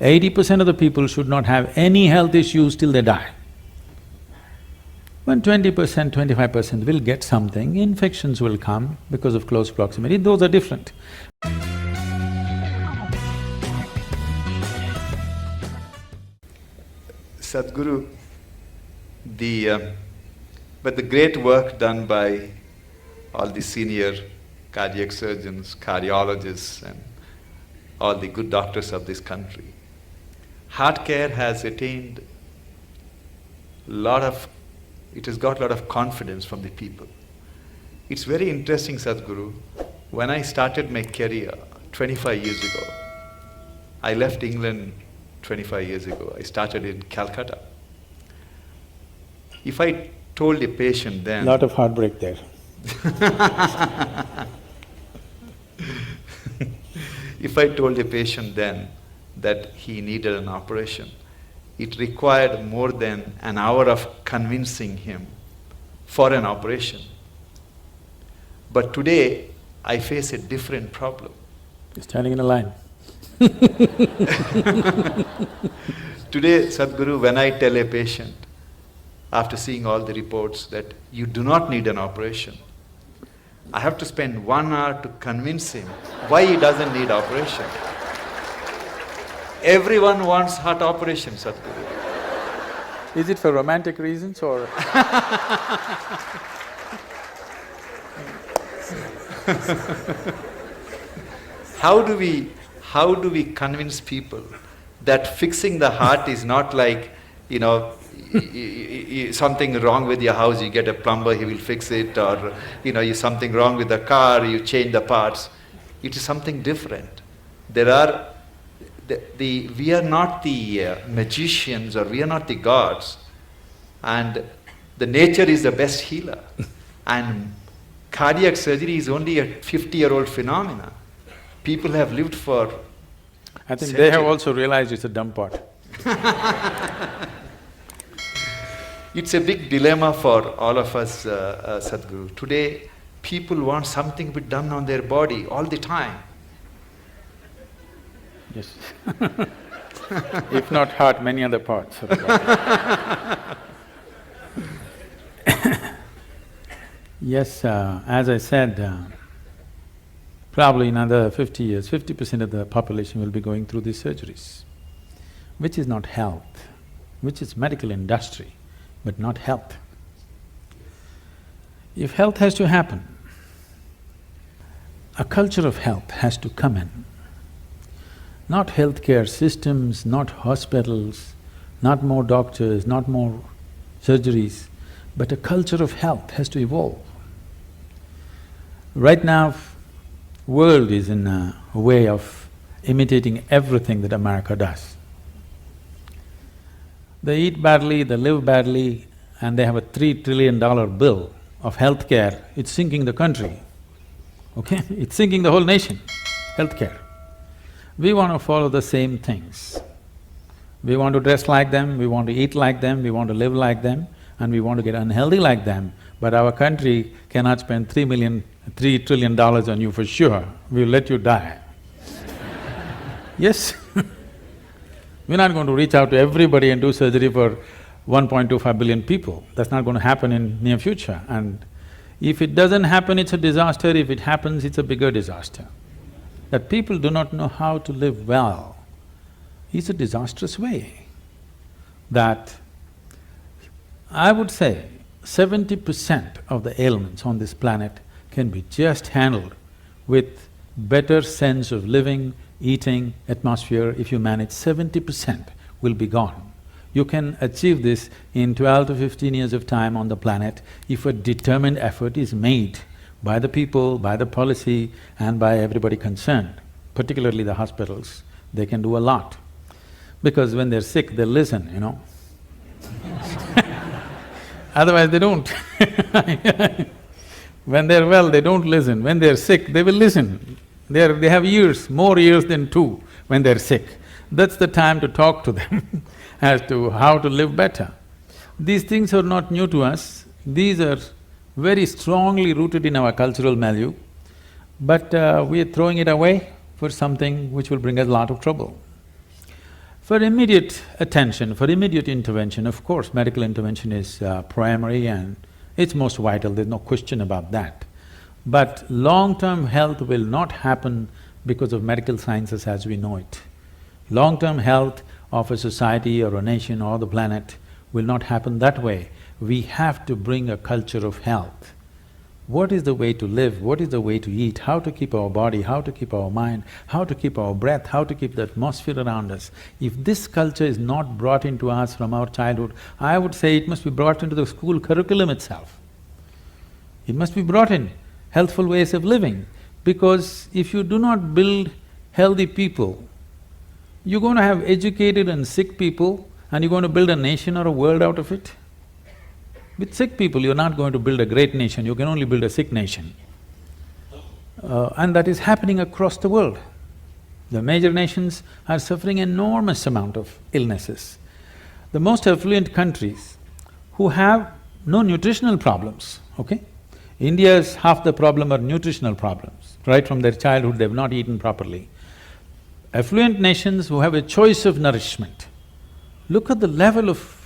80% of the people should not have any health issues till they die. When 20%, 25% will get something, infections will come because of close proximity, those are different. Sadhguru, but the great work done by all the senior cardiac surgeons, cardiologists and all the good doctors of this country, heart care has attained it has got a lot of confidence from the people. It's very interesting, Sadhguru, when I started my career 25 years ago, I left England 25 years ago, I started in Calcutta. If I told a patient then… Lot of heartbreak there. If I told a patient then that he needed an operation, it required more than an hour of convincing him for an operation. But today, I face a different problem. You're standing in a line. Today, Sadhguru, when I tell a patient, after seeing all the reports, that you do not need an operation, I have to spend 1 hour to convince him why he doesn't need operation. Everyone wants heart operation, Sadhguru. Is it for romantic reasons or… How do we convince people that fixing the heart is not like, something wrong with your house, you get a plumber, he will fix it, or something wrong with the car, you change the parts. It is something different. We are not the magicians, or we are not the gods, and the nature is the best healer. And cardiac surgery is only a 50-year-old phenomena. People have lived for I think centuries. They have also realized it's a dumb pot. It's a big dilemma for all of us, Sadhguru. Today, people want something to be done on their body all the time. Yes. If not heart, many other parts of the body. Yes, as I said, probably in another 50 years, 50% of the population will be going through these surgeries, which is not health, which is medical industry, but not health. If health has to happen, a culture of health has to come in. Not healthcare systems, not hospitals, not more doctors, not more surgeries, but a culture of health has to evolve. Right now, world is in a way of imitating everything that America does. They eat badly, they live badly, and they have a $3 trillion bill of healthcare. It's sinking the country, okay? It's sinking the whole nation, healthcare. We want to follow the same things. We want to dress like them, we want to eat like them, we want to live like them, and we want to get unhealthy like them, but our country cannot spend $3 trillion on you for sure, we'll let you die. Yes. We're not going to reach out to everybody and do surgery for 1.25 billion people. That's not going to happen in near future. And if it doesn't happen, it's a disaster. If it happens, it's a bigger disaster. That people do not know how to live well is a disastrous way. That I would say 70% of the ailments on this planet can be just handled with better sense of living, eating, atmosphere. If you manage, 70% will be gone. You can achieve this in 12 to 15 years of time on the planet if a determined effort is made by the people, by the policy and by everybody concerned, particularly the hospitals. They can do a lot. Because when they're sick, they listen, Otherwise they don't. When they're well, they don't listen. When they're sick, they will listen. They have years, more years than 2 when they're sick. That's the time to talk to them as to how to live better. These things are not new to us, these are very strongly rooted in our cultural milieu, but we are throwing it away for something which will bring us a lot of trouble. For immediate attention, for immediate intervention, of course, medical intervention is primary and it's most vital, there's no question about that. But long-term health will not happen because of medical sciences as we know it. Long-term health of a society or a nation or the planet will not happen that way. We have to bring a culture of health. What is the way to live, what is the way to eat, how to keep our body, how to keep our mind, how to keep our breath, how to keep the atmosphere around us. If this culture is not brought into us from our childhood, I would say it must be brought into the school curriculum itself. It must be brought in, healthful ways of living, because if you do not build healthy people, you're going to have educated and sick people and you're going to build a nation or a world out of it. With sick people, you're not going to build a great nation, you can only build a sick nation. And that is happening across the world. The major nations are suffering enormous amount of illnesses. The most affluent countries who have no nutritional problems, okay? India's half the problem are nutritional problems. Right from their childhood, they've not eaten properly. Affluent nations who have a choice of nourishment, look at the level of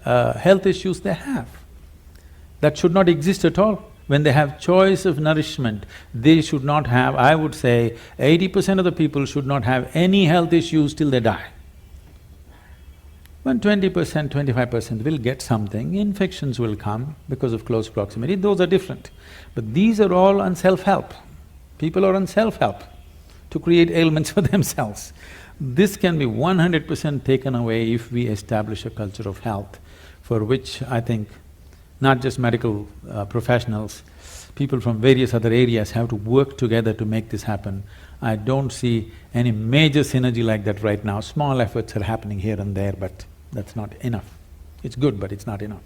health issues they have. That should not exist at all. When they have choice of nourishment, they should not have, I would say, 80% of the people should not have any health issues till they die. When 20%, 25% will get something, infections will come because of close proximity, those are different. But these are all on self-help. People are on self-help to create ailments for themselves. This can be 100% taken away if we establish a culture of health, for which I think not just medical professionals, people from various other areas have to work together to make this happen. I don't see any major synergy like that right now. Small efforts are happening here and there, but that's not enough. It's good, but it's not enough.